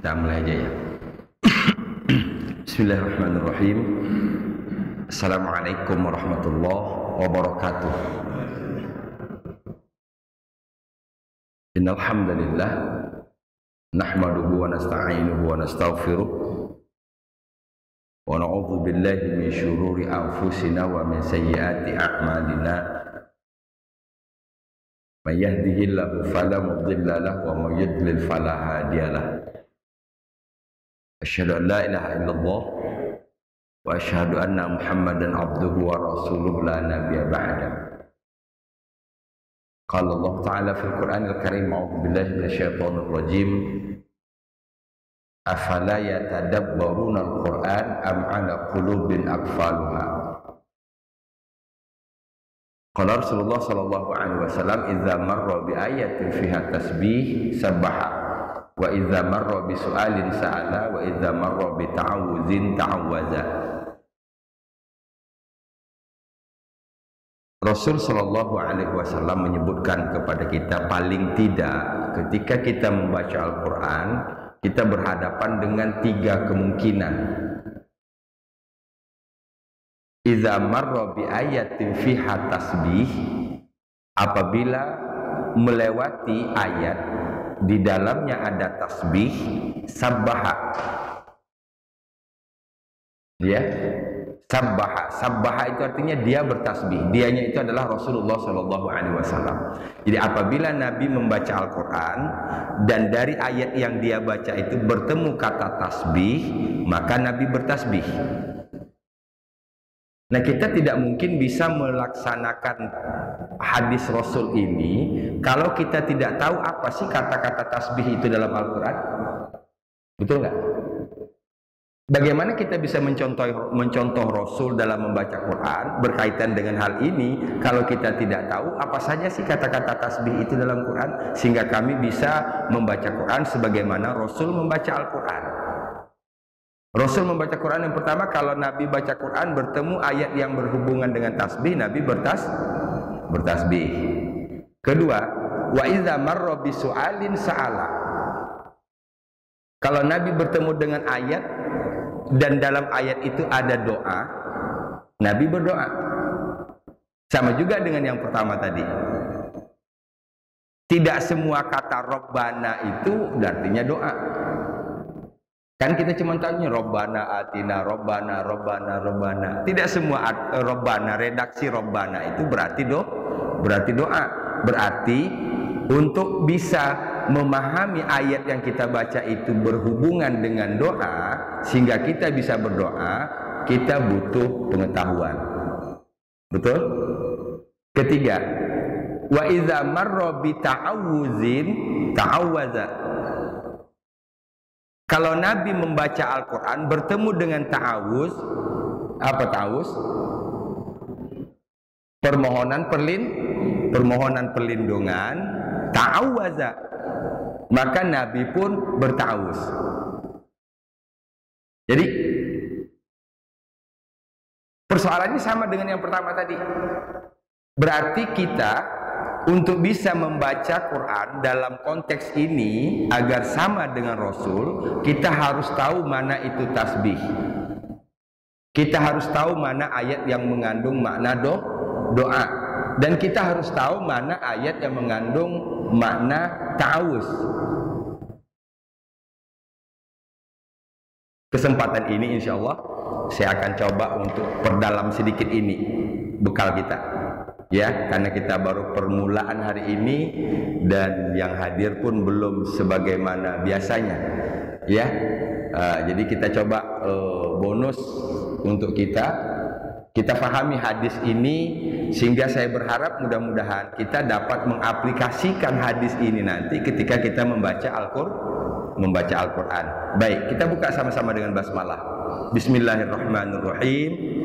Kita mulai aja ya. Bismillahirrahmanirrahim. Assalamualaikum warahmatullahi wabarakatuh. Innal hamdalillah nahmaduhu wa nasta'inuhu wa nastaghfiruh wa na'udzu billahi min syururi anfusina wa min sayyiati a'malina. May yahdihillahu fala mudilla lahu wa may yudlil fala hadiya lahu. Asyhadu an la ilaha illallah wa asyhadu anna Muhammadan abduhu wa rasuluhu la nabiyya ba'da. Qala Allah Ta'ala fil Qur'anil Karim, a'udzu billahi minasyaitonir rajim. Afala yatadabbaruna al-Qur'an am 'ala qulubin aqfaluha. Qala Rasulullah sallallahu alaihi wasallam, idza marra bi ayatin fiha tasbih sabbaha wa idza marra bi su'alin sa'ala wa idza marra bi ta'awuzin ta'awwaza. Rasul sallallahu alaihi wasallam menyebutkan kepada kita, paling tidak ketika kita membaca Al-Qur'an, kita berhadapan dengan tiga kemungkinan. Idza marra bi ayatin fiha tasbih, apabila melewati ayat di dalamnya ada tasbih, sabbaha. Ya, sabbaha. Sabbaha itu artinya dia bertasbih. Dianya itu adalah Rasulullah sallallahu alaihi wasallam. Jadi apabila Nabi membaca Al-Qur'an dan dari ayat yang dia baca itu bertemu kata tasbih, maka Nabi bertasbih. Nah, kita tidak mungkin bisa melaksanakan hadis Rasul ini kalau kita tidak tahu apa sih kata-kata tasbih itu dalam Al-Quran. Betul nggak? Bagaimana kita bisa mencontoh Rasul dalam membaca Quran berkaitan dengan hal ini kalau kita tidak tahu apa saja sih kata-kata tasbih itu dalam Quran, sehingga kami bisa membaca Quran sebagaimana Rasul membaca Al-Quran. Rasul membaca Quran yang pertama, kalau Nabi baca Quran bertemu ayat yang berhubungan dengan tasbih, Nabi bertasbih. Kedua, wa idza marra bi su'alin sa'ala. Kalau Nabi bertemu dengan ayat dan dalam ayat itu ada doa, Nabi berdoa. Sama juga dengan yang pertama tadi. Tidak semua kata Rabbana itu artinya doa. Kan kita cuma tanya Rabbana atina, Rabbana, Rabbana, Rabbana. Tidak semua Rabbana, redaksi Rabbana itu berarti doa. Berarti untuk bisa memahami ayat yang kita baca itu berhubungan dengan doa, sehingga kita bisa berdoa, kita butuh pengetahuan. Betul? Ketiga, wa idza marra bi ta'awuzin ta'awwaza. Kalau Nabi membaca Al-Quran bertemu dengan ta'awuz, apa ta'awuz? Permohonan perlindungan, ta'awwaza. Maka Nabi pun berta'awuz. Jadi persoalannya sama dengan yang pertama tadi. Berarti kita untuk bisa membaca Quran dalam konteks ini agar sama dengan Rasul, kita harus tahu mana itu tasbih. Kita harus tahu mana ayat yang mengandung makna doa. Dan kita harus tahu mana ayat yang mengandung makna ta'awuz. Kesempatan ini insya Allah saya akan coba untuk perdalam sedikit ini bekal kita. Ya, karena kita baru permulaan hari ini dan yang hadir pun belum sebagaimana biasanya. Ya, jadi kita coba bonus untuk kita pahami hadis ini, sehingga saya berharap mudah-mudahan kita dapat mengaplikasikan hadis ini nanti ketika kita membaca Al-Quran. Baik, kita buka sama-sama dengan basmalah. Bismillahirrahmanirrahim.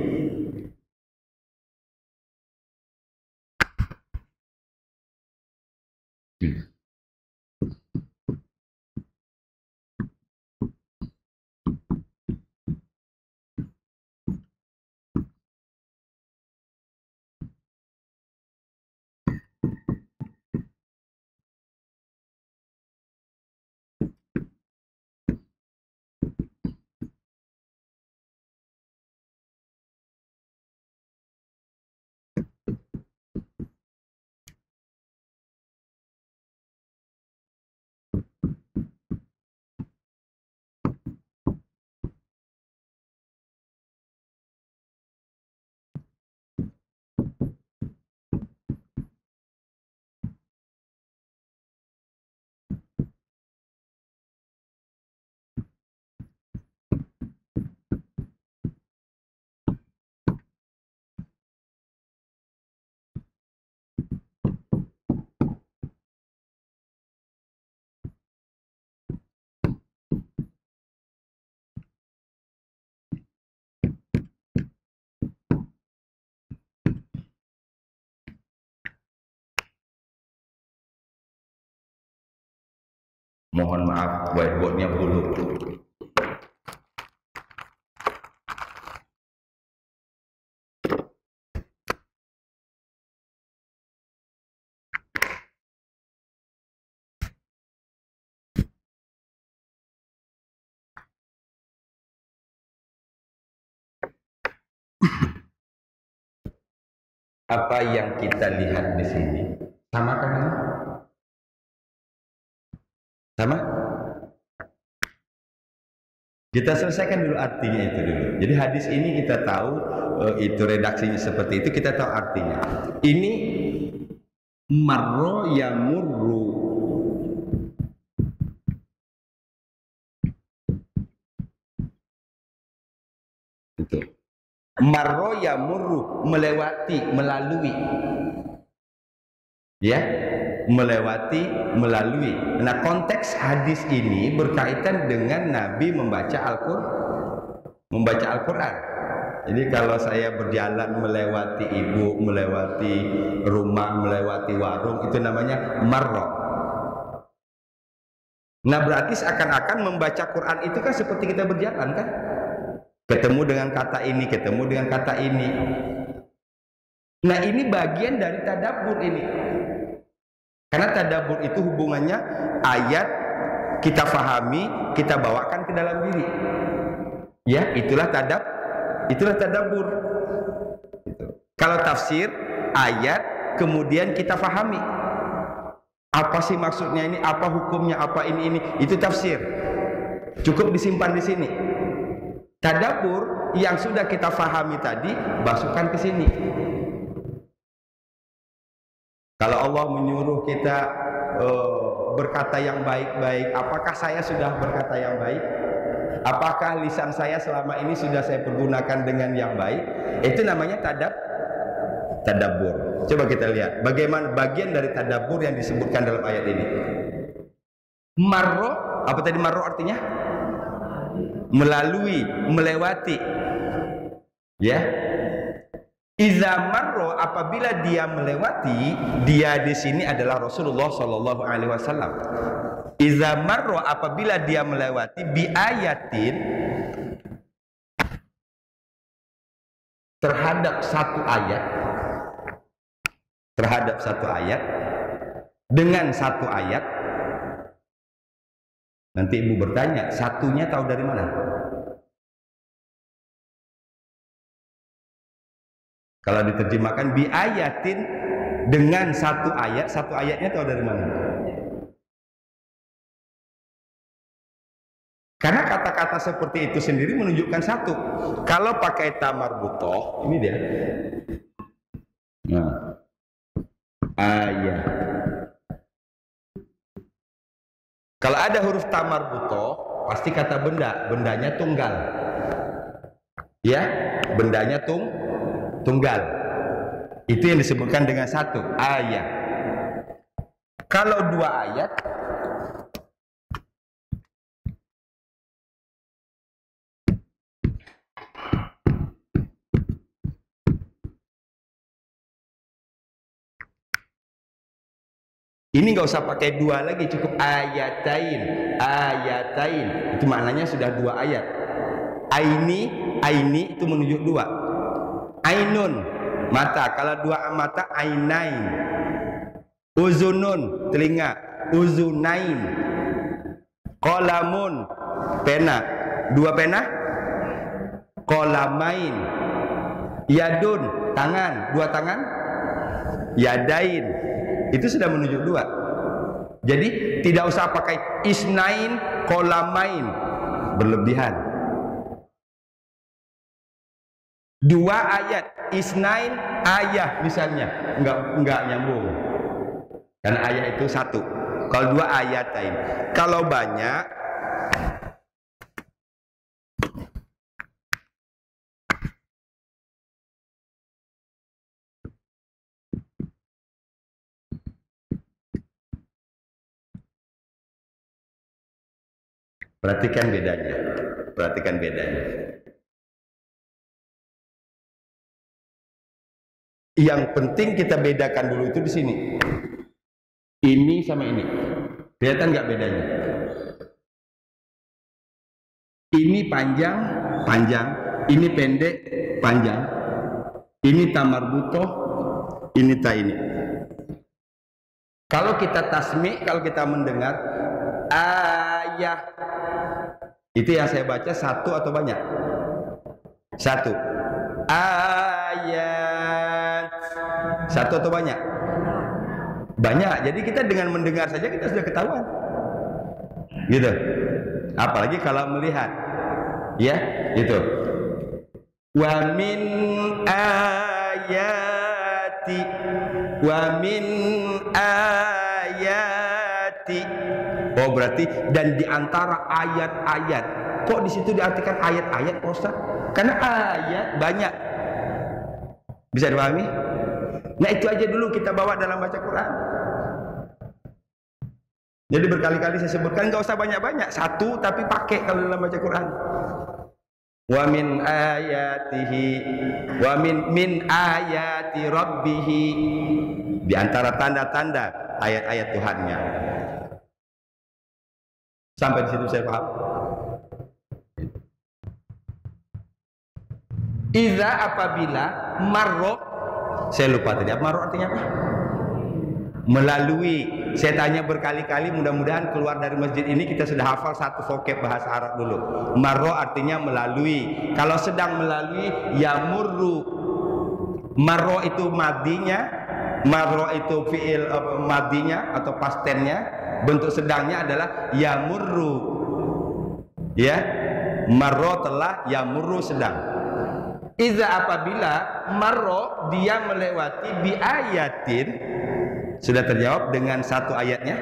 Mohon maaf, whiteboardnya bolong. Apa yang kita lihat di sini sama kan? Sama? Kita selesaikan dulu artinya itu dulu. Jadi hadis ini kita tahu itu redaksinya seperti itu, kita tahu artinya. Ini marro yamurru. Itu. Marro yamurru, melewati, melalui. Ya, melewati, melalui. Nah, konteks hadis ini berkaitan dengan Nabi membaca Al-Quran. Jadi kalau saya berjalan melewati ibu, melewati rumah, melewati warung, itu namanya marro. Nah, berarti seakan-akan membaca Quran itu kan seperti kita berjalan kan? Ketemu dengan kata ini, ketemu dengan kata ini. Nah, ini bagian dari tadabbur ini. Karena tadabbur itu hubungannya ayat kita fahami, kita bawakan ke dalam diri. Ya, itulah tadabbur. Kalau tafsir ayat kemudian kita fahami. Apa sih maksudnya ini? Apa hukumnya? Apa ini? Itu tafsir. Cukup disimpan di sini. Tadabbur yang sudah kita fahami tadi, masukkan ke sini. Kalau Allah menyuruh kita berkata yang baik-baik, apakah saya sudah berkata yang baik? Apakah lisan saya selama ini sudah saya pergunakan dengan yang baik? Itu namanya tadabbur. Coba kita lihat bagaimana bagian dari tadabbur yang disebutkan dalam ayat ini. Marro, apa tadi marro artinya? Melalui, melewati. Ya. Iza marro, apabila dia melewati, dia di sini adalah Rasulullah Shallallahu Alaihi Wasallam. Iza marro, apabila dia melewati bi ayatin, terhadap satu ayat, dengan satu ayat. Nanti ibu bertanya, satunya tahu dari mana? Kalau diterjemahkan bi ayatin, dengan satu ayatnya tahu dari mana? Karena kata-kata seperti itu sendiri menunjukkan satu. Kalau pakai tamar butoh, ini dia. Nah, ayat. Kalau ada huruf tamar butoh, pasti kata benda, bendanya tunggal. Ya, bendanya tunggal. Itu yang disebutkan dengan satu ayat. Kalau dua ayat, ini nggak usah pakai dua lagi, cukup ayatain. Itu maknanya sudah dua ayat. Aini itu menunjuk dua. Ainun, mata. Kalau dua mata, ainain. Uzunun, telinga. Uzunain. Qalamun, pena. Dua pena. Qalamain. Yadun, tangan. Dua tangan. Yadain. Itu sudah menunjuk dua. Jadi tidak usah pakai isnain, qalamain, berlebihan. Dua ayat, isnain ayah misalnya, enggak nyambung. Karena ayat itu satu. Kalau dua ayatain. Kalau banyak, perhatikan bedanya. Yang penting kita bedakan dulu itu di sini. Ini sama ini. Kelihatan nggak bedanya? Ini panjang, panjang. Ini pendek, panjang. Ini tamarbutoh, ini ta ini. Kalau kita tasmi, kalau kita mendengar ayah, itu yang saya baca satu atau banyak? Satu. Ayat. Satu atau banyak? Banyak. Jadi kita dengan mendengar saja kita sudah ketahuan. Gitu. Apalagi kalau melihat. Ya, itu. Wa min ayati wa min ayati. Oh, berarti dan di antara ayat-ayat. Kok di situ diartikan ayat-ayat, Pak Ustaz? Karena ayat banyak. Bisa dipahami? Nah, itu aja dulu kita bawa dalam baca Quran. Jadi berkali-kali saya sebutkan, nggak usah banyak-banyak, satu tapi pakai kalau dalam baca Quran. Wa min ayatihi wa min ayati rabbihi, di antara tanda-tanda ayat-ayat Tuhannya. Sampai di situ saya paham. Iza apabila marro, saya lupa tadi apa marro artinya apa? Melalui. Saya tanya berkali-kali, mudah-mudahan keluar dari masjid ini kita sudah hafal satu vocab bahasa Arab dulu. Marro artinya melalui. Kalau sedang melalui, yamurru. Marro itu madinya, marro itu fiil madinya atau past tense-nya. Bentuk sedangnya adalah yamurru. Ya, marro telah, yamurru sedang. Iza apabila marro dia melewati bi ayatin, sudah terjawab dengan satu ayatnya,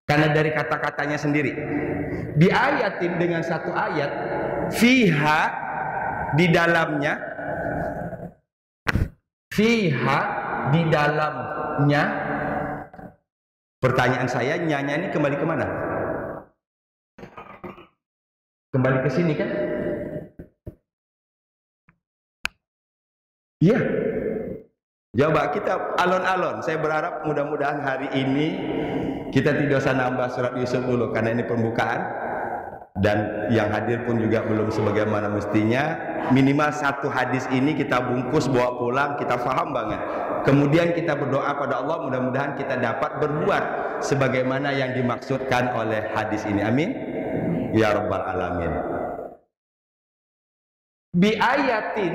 karena dari kata-katanya sendiri. Bi ayatin dengan satu ayat, fiha di dalamnya, fiha di dalamnya. Pertanyaan saya, nyanya ini kembali kemana? Kembali ke sini kan? Iya. Coba kita alon-alon. Saya berharap mudah-mudahan hari ini kita tidak usah nambah surat Yusuf dulu karena ini pembukaan, dan yang hadir pun juga belum sebagaimana mestinya. Minimal satu hadis ini kita bungkus bawa pulang, kita faham banget. Kemudian kita berdoa pada Allah, mudah-mudahan kita dapat berbuat sebagaimana yang dimaksudkan oleh hadis ini. Amin ya rabbal alamin. Bi ayatin,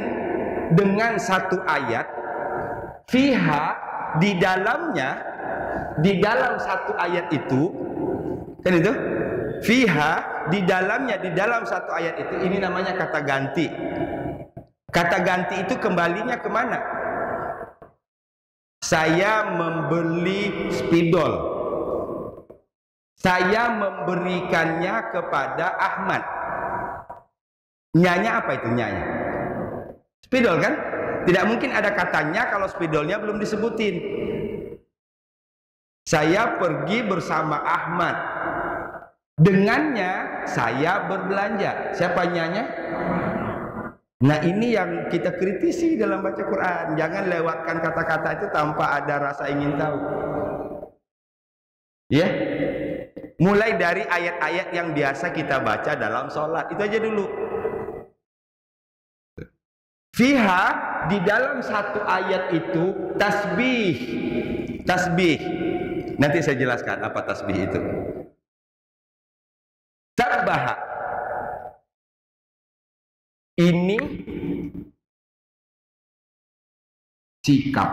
dengan satu ayat, fiha di dalamnya, di dalam satu ayat itu, kan itu? Fiha di dalamnya, di dalam satu ayat itu, ini namanya kata ganti. Kata ganti itu kembalinya kemana? Saya membeli spidol, saya memberikannya kepada Ahmad. Nyanya apa itu nyanya? Spidol kan? Tidak mungkin ada katanya kalau spidolnya belum disebutin. Saya pergi bersama Ahmad. Dengannya saya berbelanja. Siapa nyanya? Nah, ini yang kita kritisi dalam baca Quran. Jangan lewatkan kata-kata itu tanpa ada rasa ingin tahu. Ya. Mulai dari ayat-ayat yang biasa kita baca dalam sholat. Itu aja dulu. Fiha, di dalam satu ayat itu tasbih. Tasbih. Nanti saya jelaskan apa tasbih itu. Sabbaha. Ini sikap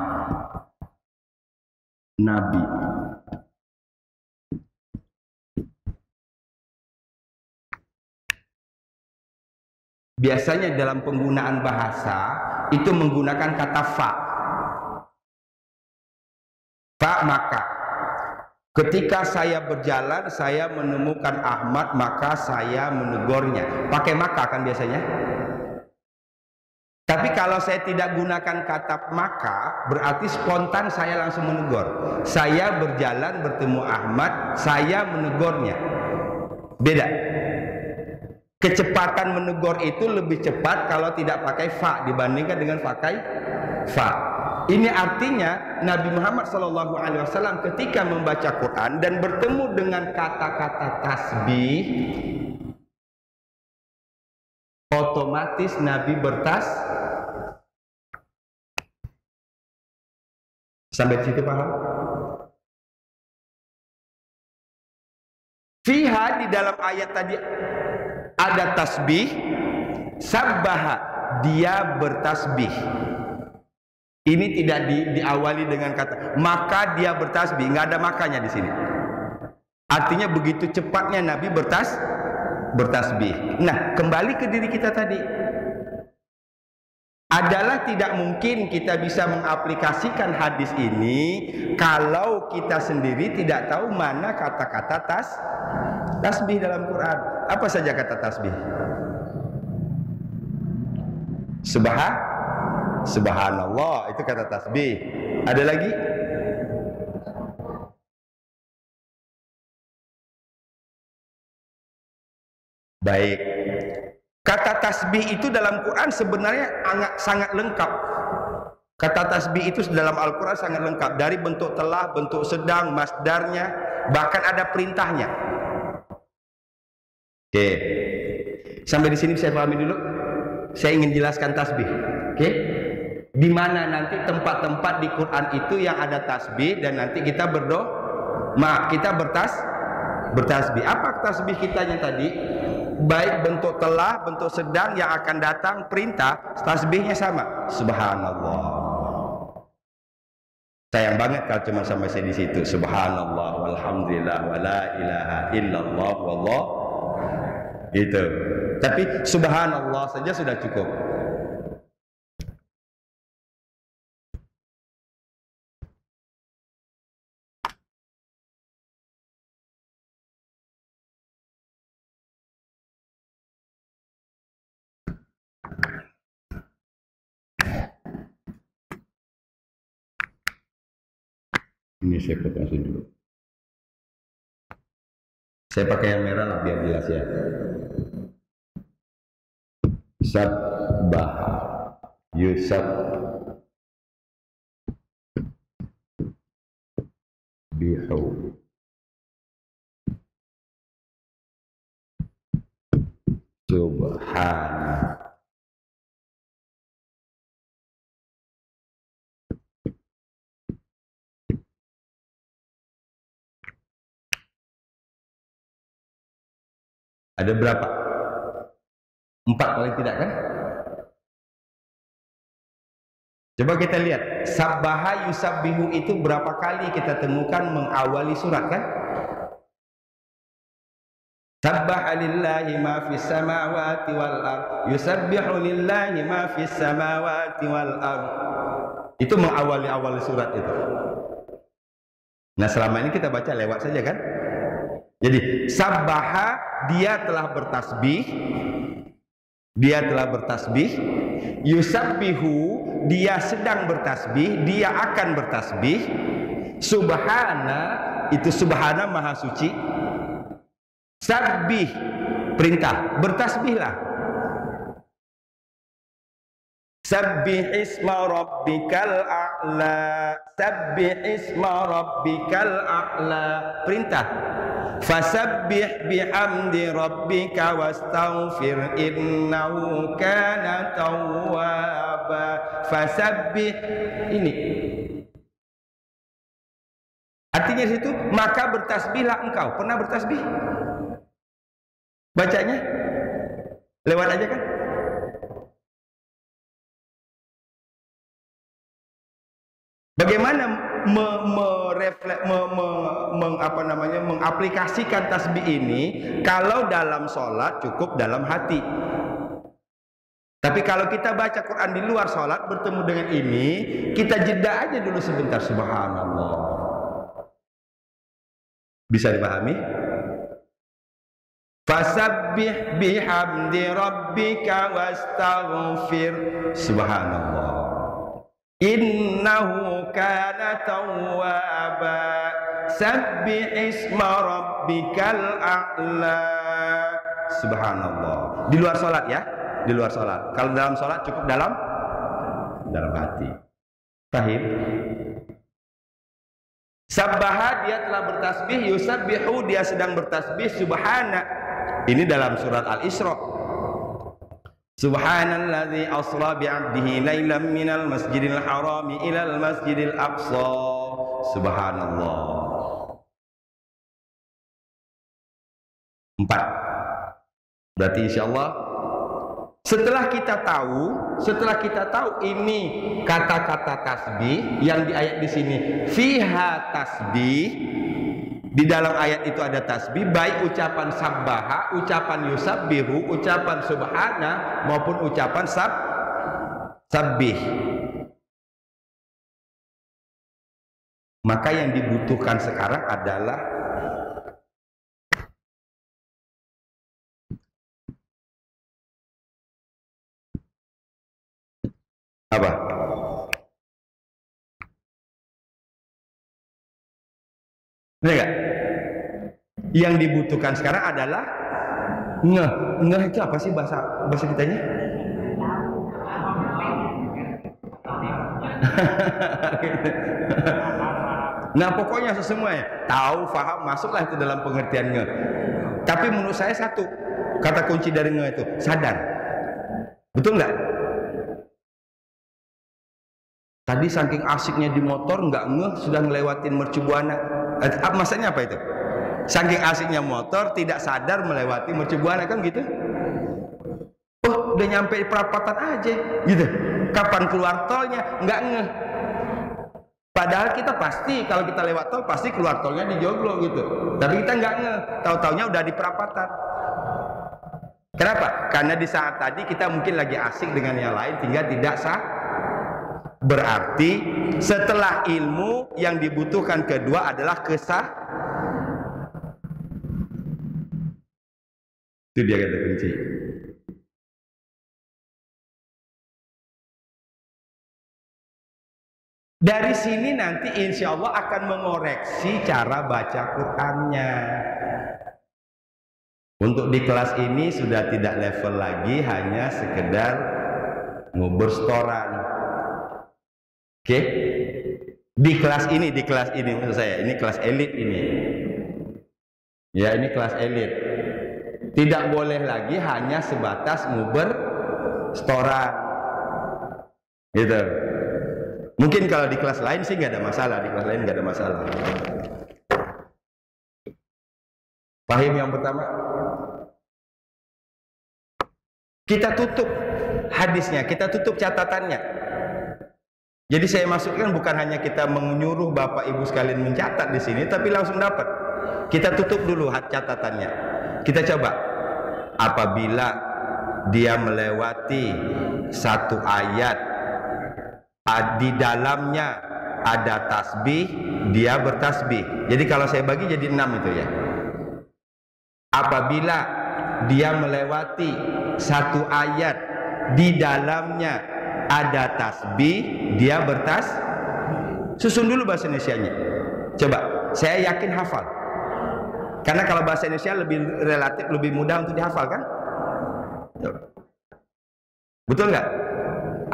Nabi. Biasanya dalam penggunaan bahasa itu menggunakan kata fa. Fa maka. Ketika saya berjalan, saya menemukan Ahmad, maka saya menegurnya. Pakai maka kan biasanya. Tapi kalau saya tidak gunakan kata maka, berarti spontan saya langsung menegur. Saya berjalan bertemu Ahmad, saya menegurnya. Beda. Kecepatan menegur itu lebih cepat kalau tidak pakai fa dibandingkan dengan pakai fa. Ini artinya Nabi Muhammad SAW ketika membaca Quran dan bertemu dengan kata-kata tasbih, otomatis Nabi sampai situ paham? Fiha, di dalam ayat tadi ada tasbih, sabbaha, dia bertasbih. Ini tidak diawali dengan kata maka dia bertasbih, nggak ada makanya di sini. Artinya begitu cepatnya Nabi bertasbih. Nah, kembali ke diri kita tadi. Adalah tidak mungkin kita bisa mengaplikasikan hadis ini kalau kita sendiri tidak tahu mana kata-kata tasbih dalam Quran. Apa saja kata tasbih? Subhanallah, itu kata tasbih. Ada lagi? Baik. Kata tasbih itu dalam Quran sebenarnya sangat lengkap. Kata tasbih itu dalam Al-Quran sangat lengkap. Dari bentuk telah, bentuk sedang, masdarnya, bahkan ada perintahnya. Oke. Sampai di sini saya pahami dulu. Saya ingin jelaskan tasbih. Oke. Di mana nanti tempat-tempat di Quran itu yang ada tasbih dan nanti kita kita bertasbih. Apa tasbih kitanya tadi? Baik bentuk telah, bentuk sedang yang akan datang perintah, tasbihnya sama. Subhanallah. Sayang banget kalau cuma sampai saya di situ. Subhanallah, walhamdulillah, wala ilaha illallah, wallah. Gitu. Tapi subhanallah saja sudah cukup. Ini saya potong dulu. Saya pakai yang merah lah biar jelas ya. Sabbaha yusabbihu subhana. Ada berapa? 4 paling tidak kan? Coba kita lihat. Sabbaha yusabbihu itu berapa kali kita temukan mengawali surat kan? Sabbaha lillahi ma fis samawati wal ard. Yusabbihu lillahi ma fis samawati wal ard. Itu mengawali surat itu. Nah, selama ini kita baca lewat saja kan? Jadi sabbaha, dia telah bertasbih, yusabbihu, dia sedang bertasbih, dia akan bertasbih, subhana, itu subhana maha suci, sabbih, perintah, bertasbihlah. Sabbih isma rabbikal a'la, sabbih isma rabbikal a'la, perintah. Fasabbih bihamdi rabbika wastaghfir innahu kana tawwaba. Fasabbih, ini artinya situ, maka bertasbihlah engkau. Pernah bertasbih? Bacanya lewat aja kan? Bagaimana mengaplikasikan tasbih ini kalau dalam sholat cukup dalam hati. Tapi kalau kita baca Quran di luar sholat bertemu dengan ini, kita jeda aja dulu sebentar. Subhanallah. Bisa dipahami? Fasabbih bihamdi rabbika wastaghfir. Subhanallah. Innahu kana tawwaba. Sabbih isma rabbikal a'la. Subhanallah. Di luar salat ya, di luar salat. Kalau dalam salat cukup dalam hati. Pahim? Sabbaha, dia telah bertasbih, yusabbihu, dia sedang bertasbih, subhana. Ini dalam surat Al-Isra. Subhanalladzi asra bi'abdihi lailam minal masjidil harami ilal masjidil aqsa. Subhanallah. 4. Berarti insyaallah setelah kita tahu ini kata-kata tasbih yang di ayat di sini fiha tasbih, di dalam ayat itu ada tasbih, baik ucapan sabbaha, ucapan yusabbihu, ucapan subhana maupun ucapan sabbih. Maka yang dibutuhkan sekarang adalah apa? Benar nggak? Yang dibutuhkan sekarang adalah ngeh. Ngeh itu apa sih bahasa kitanya? Nah pokoknya semuanya tahu, faham, masuklah itu dalam pengertian ngeh. Tapi menurut saya satu kata kunci dari ngeh itu sadar. Betul nggak? Tadi saking asiknya di motor nggak ngeh sudah ngelewatin mercubuana. Maksudnya apa itu? Saking asiknya motor tidak sadar melewati mercubuana, kan gitu? Oh udah nyampe perapatan aja gitu. Kapan keluar tolnya? Nggak ngeh. Padahal kita pasti kalau kita lewat tol pasti keluar tolnya di Joglo gitu. Tapi kita nggak ngeh. Tahu-taunya udah di perapatan. Kenapa? Karena di saat tadi kita mungkin lagi asik dengan yang lain sehingga tidak sah. Berarti setelah ilmu yang dibutuhkan kedua adalah kesah. Itu dia kata kunci. Dari sini nanti insya Allah akan mengoreksi cara baca Qur'annya. Untuk di kelas ini sudah tidak level lagi hanya sekedar ngubur setoran. Oke, di kelas ini maksud saya, ini kelas elit ini. Ya, ini kelas elit. Tidak boleh lagi hanya sebatas nguber setoran. Gitu. Mungkin kalau di kelas lain sih nggak ada masalah, di kelas lain nggak ada masalah. Paham yang pertama? Kita tutup hadisnya, kita tutup catatannya. Jadi saya masukkan bukan hanya kita menyuruh Bapak Ibu sekalian mencatat di sini, tapi langsung dapat. Kita tutup dulu catatannya. Kita coba. Apabila dia melewati satu ayat, di dalamnya ada tasbih, dia bertasbih. Jadi kalau saya bagi jadi 6 itu ya. Apabila dia melewati satu ayat, di dalamnya ada tasbih, dia susun dulu bahasa Indonesianya. Coba, saya yakin hafal. Karena kalau bahasa Indonesia lebih relatif, lebih mudah untuk dihafal kan? Betul nggak?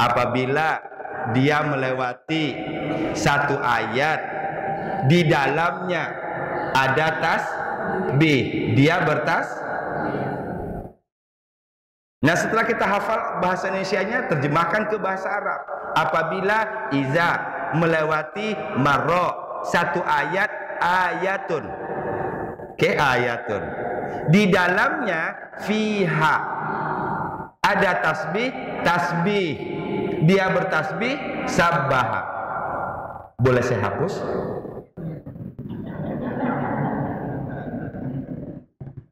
Apabila dia melewati satu ayat, di dalamnya ada tasbih, dia Nah setelah kita hafal bahasa Indonesianya, terjemahkan ke bahasa Arab. Apabila iza melewati marro satu ayat, ayatun. Oke, ayatun. Di dalamnya fiha ada tasbih. Dia bertasbih sabbaha. Boleh saya hapus?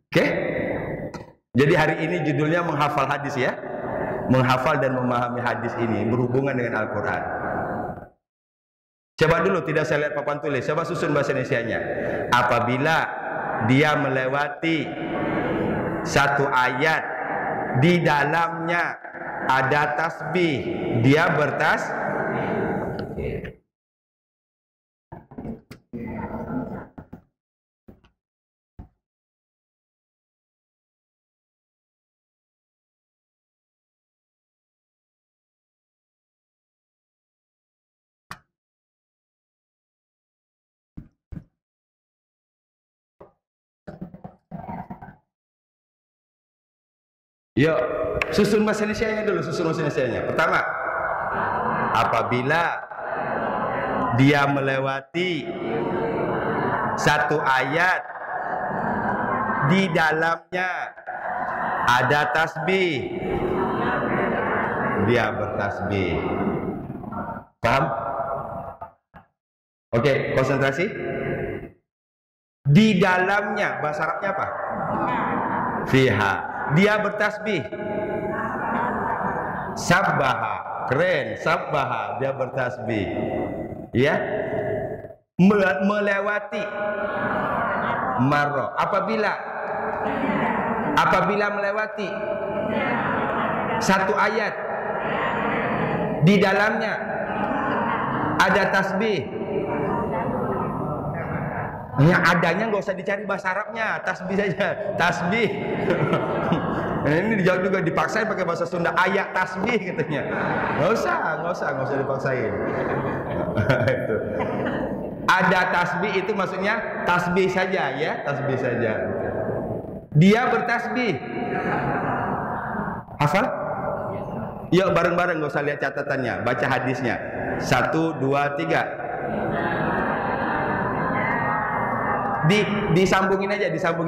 Oke? Jadi hari ini judulnya menghafal hadis ya. Menghafal dan memahami hadis ini berhubungan dengan Al-Quran. Coba dulu, tidak saya lihat papan tulis. Coba susun bahasa Indonesianya. Apabila dia melewati satu ayat, di dalamnya ada tasbih, dia bertasbih. Yuk, susun bahasa Indonesianya dulu, susun bahasa Indonesianya. Pertama, apabila dia melewati satu ayat di dalamnya ada tasbih, dia bertasbih. Paham? Oke, konsentrasi. Di dalamnya, bahasa Arabnya apa? Fiha. Dia bertasbih. Sabbaha. Keren, sabbaha. Dia bertasbih. Ya. Melewati. Marro. Apabila melewati satu ayat di dalamnya ada tasbih. Yang adanya nggak usah dicari bahasa Arabnya, tasbih saja, tasbih. Ini dijawab juga, dipaksain pakai bahasa Sunda, ayat tasbih katanya. Nggak usah dipaksain. Itu. Ada tasbih itu maksudnya tasbih saja ya, tasbih saja. Dia bertasbih. Hafal? Yuk bareng-bareng, nggak usah lihat catatannya, baca hadisnya. 1, 2, 3. Disambungin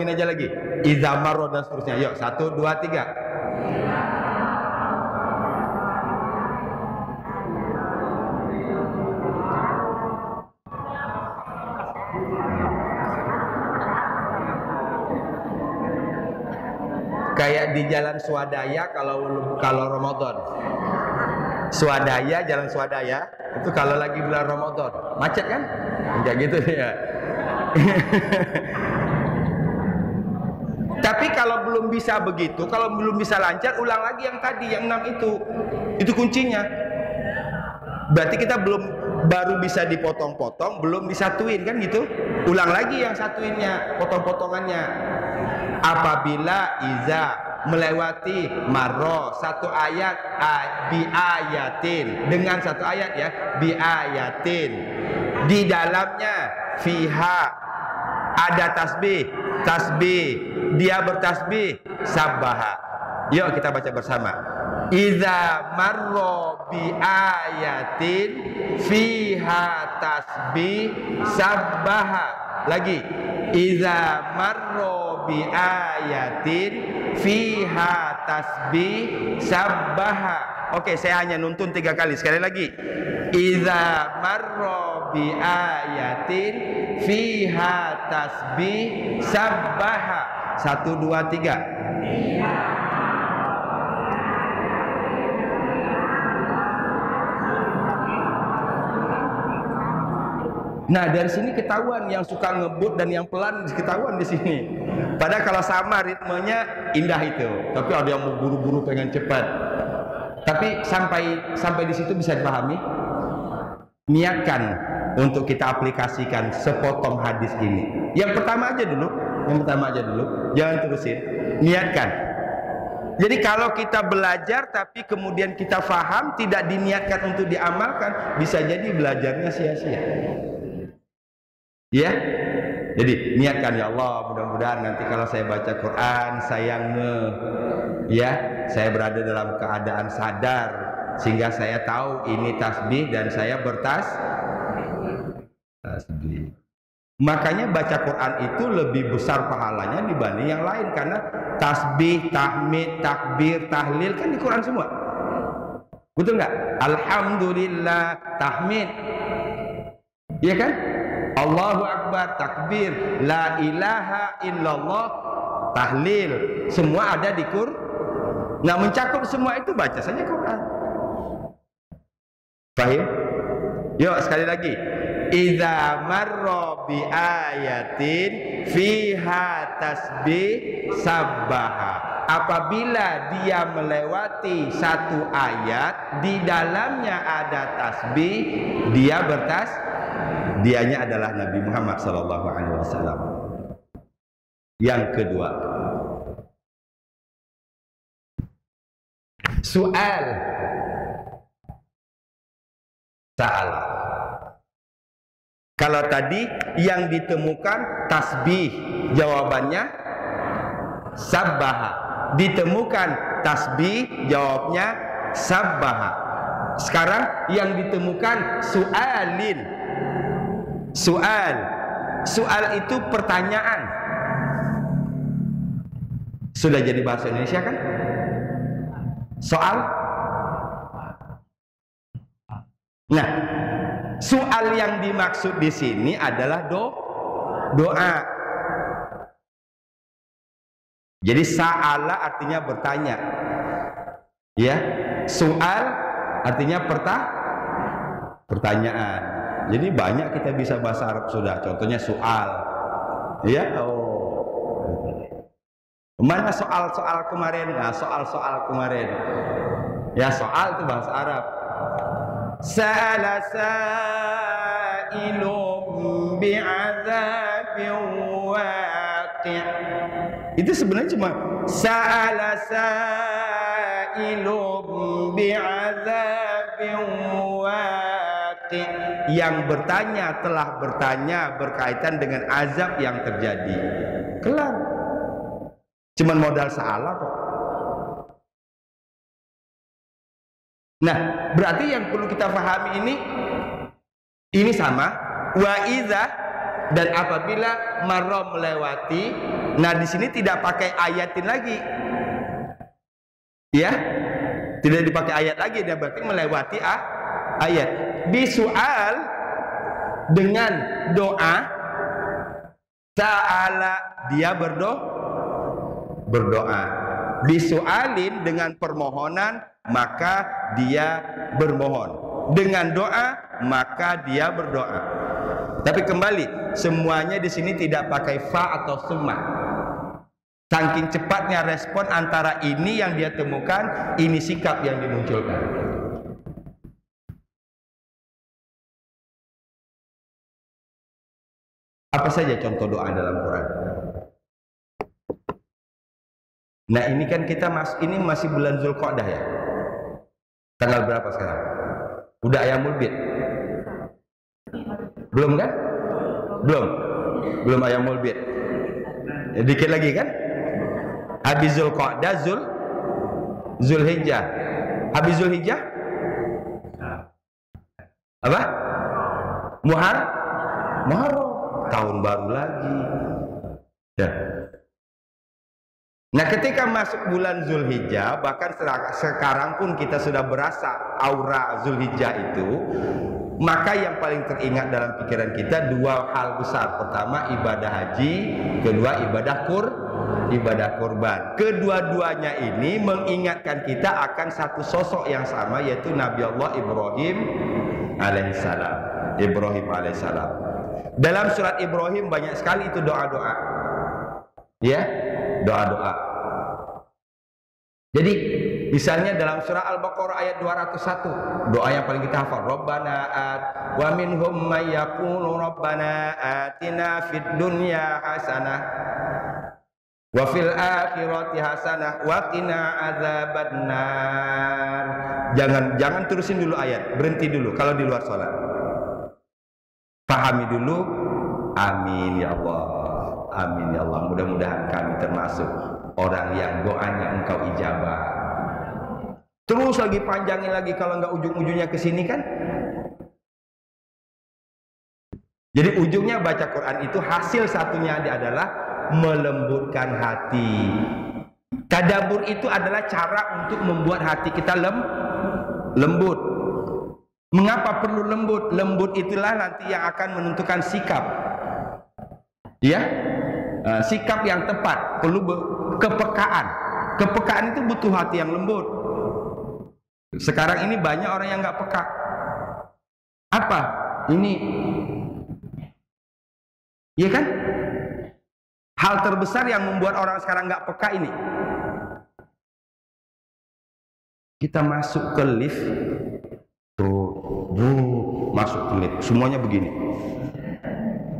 aja lagi. Iza marro dan seterusnya. Yuk 1, 2, 3. Kayak di jalan swadaya kalau Ramadan. Jalan swadaya itu kalau lagi bulan Ramadan. Macet kan? Enggak gitu ya. Tapi kalau belum bisa begitu, kalau belum bisa lancar, ulang lagi yang tadi, yang 6 itu. Itu kuncinya. Berarti kita baru bisa dipotong-potong, belum disatuin kan gitu. Ulang lagi yang satuinnya, potong-potongannya. Apabila iza melewati marro satu ayat bi ayatin, dengan satu ayat ya, bi ayatin, di dalamnya fiha ada tasbih, dia bertasbih, sabbaha. Yuk kita baca bersama. Iza marro bi ayatin fiha tasbih sabbaha. Lagi. Iza marro bi ayatin fiha tasbih sabbaha. Oke, saya hanya nuntun 3 kali. Sekali lagi. Iza marro bi ayatin fiha tasbih sabbaha. 1, 2, 3. Nah dari sini ketahuan yang suka ngebut dan yang pelan, ketahuan di sini. Padahal kalau sama ritmenya indah itu, tapi ada yang mau buru-buru pengen cepat. Tapi sampai di situ bisa dipahami. Niatkan untuk kita aplikasikan sepotong hadis ini. Yang pertama aja dulu, jangan terusin. Niatkan. Jadi kalau kita belajar tapi kemudian kita faham, tidak diniatkan untuk diamalkan, bisa jadi belajarnya sia-sia. Ya, jadi niatkan, ya Allah, mudah-mudahan nanti kalau saya baca Quran saya saya berada dalam keadaan sadar sehingga saya tahu ini tasbih dan saya bertasbih. Makanya baca Quran itu lebih besar pahalanya dibanding yang lain, karena tasbih, tahmid, takbir, tahlil kan di Quran semua. Betul nggak? Alhamdulillah, tahmid, iya kan? Allahu Akbar, takbir, la ilaha illallah, tahlil, semua ada di Quran. Nah, mencakup semua itu, baca saja Quran. Paham? Yuk sekali lagi. Idza marra bi ayatin fiha tasbih sabbaha. Apabila dia melewati satu ayat di dalamnya ada tasbih, dia dianya adalah Nabi Muhammad SAW. Yang kedua, soal salah. Kalau tadi yang ditemukan tasbih, jawabannya sabbaha. Ditemukan tasbih, jawabnya sabbaha. Sekarang yang ditemukan su'alin. Soal itu pertanyaan. Sudah jadi bahasa Indonesia kan? Soal. Nah, soal yang dimaksud di sini adalah doa. Jadi sa'ala artinya bertanya. Ya, soal artinya pertanyaan. Jadi banyak kita bisa bahasa Arab sudah. Contohnya soal. Ya, mana soal-soal kemarin? Nah, soal-soal kemarin. Ya, soal itu bahasa Arab. Sa'ala sa'ilun bi'adzabin waqi'. Itu sebenarnya cuma sa'ala sa'ilun bi'adzabin waqi'. Yang bertanya telah bertanya berkaitan dengan azab yang terjadi. Kelar. Cuman modal salah kok. Nah, berarti yang perlu kita pahami ini sama wa idza, dan apabila marra melewati. Nah, di sini tidak pakai ayatin lagi. Ya. Tidak dipakai ayat lagi, dia berarti melewati ayat. Bisual dengan doa, ta'ala dia berdoa. Bisualin dengan permohonan, maka dia bermohon. Dengan doa, maka dia berdoa. Tapi kembali, semuanya di sini tidak pakai fa atau summa. Saking cepatnya respon antara ini yang dia temukan, ini sikap yang dimunculkan. Apa saja contoh doa dalam Quran? Nah, ini kan kita ini masih bulan Zulqa'dah ya. Tanggal berapa sekarang? Udah ayamul bid? Belum kan? Belum ayamul bid. Ya, dikit lagi kan? Habis Zulqa'dah, Zulhijjah. Habis Zulhijjah? Apa? Muharram. Tahun baru lagi. Ya. Nah, ketika masuk bulan Zulhijjah, bahkan sekarang pun kita sudah berasa aura Zulhijjah itu, maka yang paling teringat dalam pikiran kita dua hal besar. Pertama, ibadah haji, kedua ibadah kurban. Kedua-duanya ini mengingatkan kita akan satu sosok yang sama, yaitu Nabi Allah Ibrahim alaihissalam. Dalam surat Ibrahim banyak sekali itu doa-doa. Ya, doa-doa. Jadi misalnya dalam surah Al-Baqarah ayat 201, doa yang paling kita hafal, Rabbana wa minhum may yaqulu Rabbana atina fid dunya hasanah wa fil akhirati hasanah wa qina adzabannar. Jangan terusin dulu ayat, berhenti dulu kalau di luar salat. Pahami dulu. Amin ya Allah. Amin ya Allah. Mudah-mudahan kami termasuk orang yang doanya Engkau ijabah. Terus lagi panjangin lagi, kalau nggak ujung-ujungnya ke sini kan. Jadi ujungnya baca Quran itu hasil satunya adalah melembutkan hati. Tadabbur itu adalah cara untuk membuat hati kita lembut. Mengapa perlu lembut? Lembut itulah nanti yang akan menentukan sikap. Ya, sikap yang tepat. Perlu kepekaan. Kepekaan itu butuh hati yang lembut. Sekarang ini banyak orang yang nggak peka. Apa? Ini, ya kan? Hal terbesar yang membuat orang sekarang nggak peka ini. Kita masuk ke lift. Masuk ke lift, semuanya begini.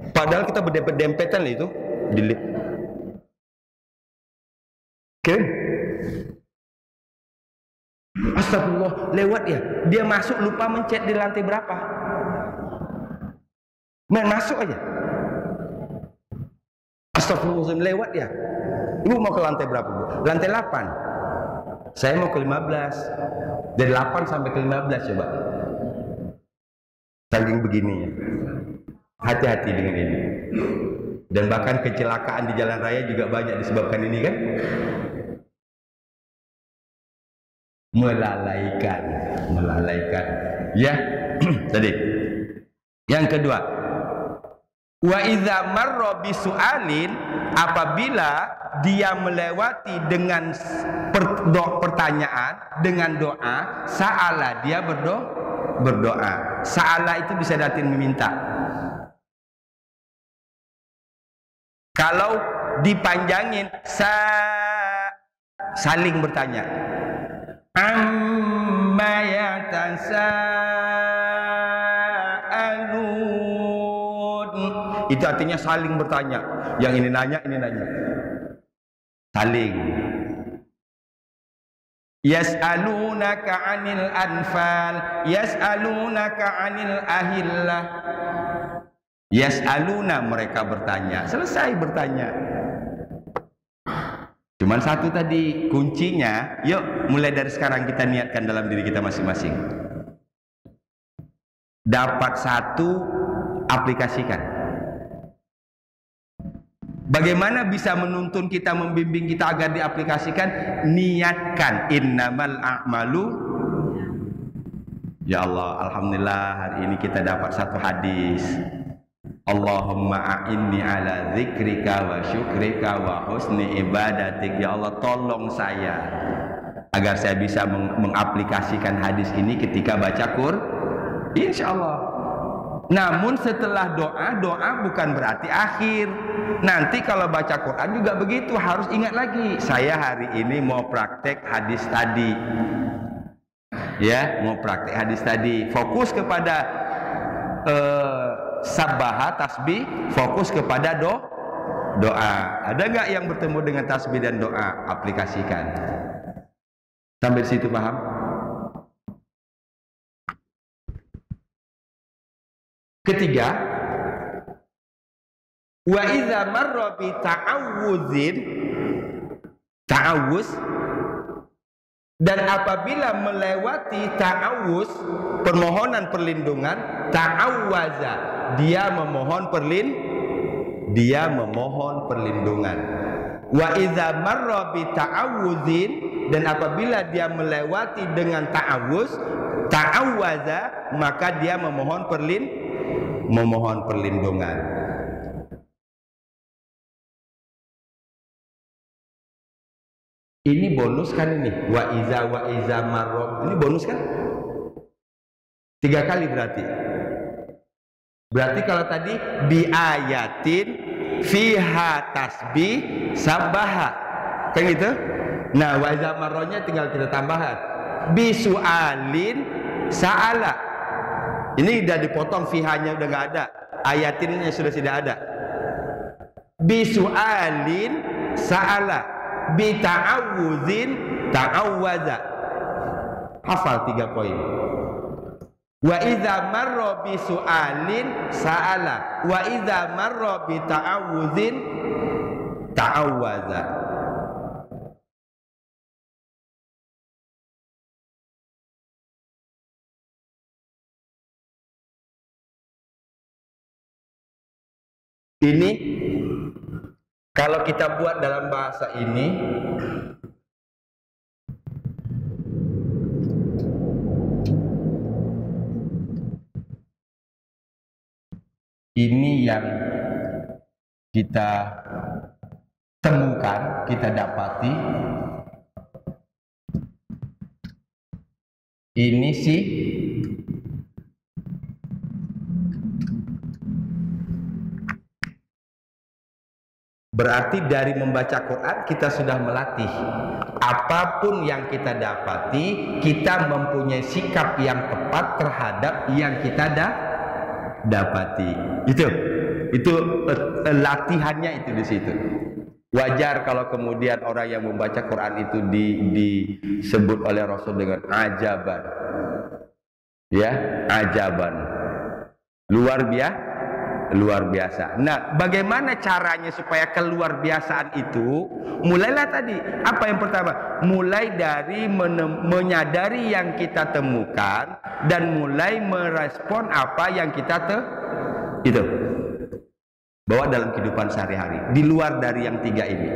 Padahal kita berdempet-dempetan itu di lift. Kan? Astagfirullah, lewat ya. Dia masuk lupa mencet di lantai berapa. Main masuk aja. Astagfirullah, lewat ya. Ibu mau ke lantai berapa, Bu? Lantai 8. Saya mau ke-15. Dari 8 sampai ke-15 coba. Saking begini. Hati-hati dengan ini. Dan bahkan kecelakaan di jalan raya juga banyak disebabkan ini kan. Melalaikan. Ya, tadi. Yang kedua, wa idza marra bisu'alin, apabila dia melewati dengan pertanyaan, dengan doa, sa'ala, dia berdoa. Sa'ala itu bisa datin meminta. Kalau dipanjangin, saling bertanya. Amma yatasaalun, itu artinya saling bertanya. Yang ini nanya, ini nanya. Saling. Yas'alunaka 'anil anfal, yas'alunaka 'anil ahillah. Yas'aluna, mereka bertanya. Selesai bertanya. Cuman satu tadi kuncinya. Yuk mulai dari sekarang kita niatkan dalam diri kita masing-masing. Dapat satu, aplikasikan. Bagaimana bisa menuntun kita, membimbing kita agar diaplikasikan? Niatkan. Innamal a'malu. Ya Allah, alhamdulillah hari ini kita dapat satu hadis. Allahumma a'inni ala zikrika wa syukrika wa husni ibadatik. Ya Allah, tolong saya agar saya bisa mengaplikasikan hadis ini ketika baca Quran. Insya Allah. Namun setelah doa bukan berarti akhir. Nanti kalau baca Quran juga begitu, harus ingat lagi. Saya hari ini mau praktek hadis tadi. Ya, mau praktek hadis tadi. Fokus kepada sabbaha, tasbih, fokus kepada doa. Ada nggak yang bertemu dengan tasbih dan doa? Aplikasikan. Sampai situ paham? Ketiga, wa idza marra bi ta'awudzin, ta'awuz, dan apabila melewati ta'awuz, permohonan perlindungan, ta'awwaza, dia memohon perlindungan. Wa idza marra bi ta'awudzin, dan apabila dia melewati dengan ta'awuz, ta'awwaza, maka dia memohon perlindungan. Ini bonus kan ini? Wa iza marra. Ini bonus kan? 3 kali berarti. Berarti kalau tadi bi ayatin fiha tasbih sabbaha. Kan gitu? Nah, wa iza marronya tinggal kita tambahkan. Bi su'alin sa'ala. Ini udah dipotong, fihanya udah nggak ada. Ayatinnya sudah tidak ada. Bi su'alin sa'ala. Bi ta'awuzin ta'awwaza. Hafal 3 poin. Wa idza marra bi su'alin sa'ala, wa idza marra bi ta'awuzin ta'awwaza. Ini kalau kita buat dalam bahasa ini, ini yang kita temukan, kita dapati. Ini sih berarti dari membaca Quran kita sudah melatih. Apapun yang kita dapati, kita mempunyai sikap yang tepat terhadap yang kita dapati. Itu latihannya itu di situ. Wajar kalau kemudian orang yang membaca Quran itu disebut oleh Rasul dengan ajaban. Ya, ajaban. Luar luar biasa. Nah, bagaimana caranya supaya keluar biasaan itu? Mulailah tadi. Apa yang pertama? Mulai dari menyadari yang kita temukan dan mulai merespon apa yang kita itu bawa dalam kehidupan sehari-hari. Di luar dari yang tiga ini.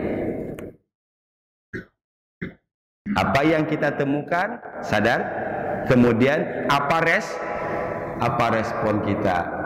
Apa yang kita temukan, sadar. Kemudian apa respon kita?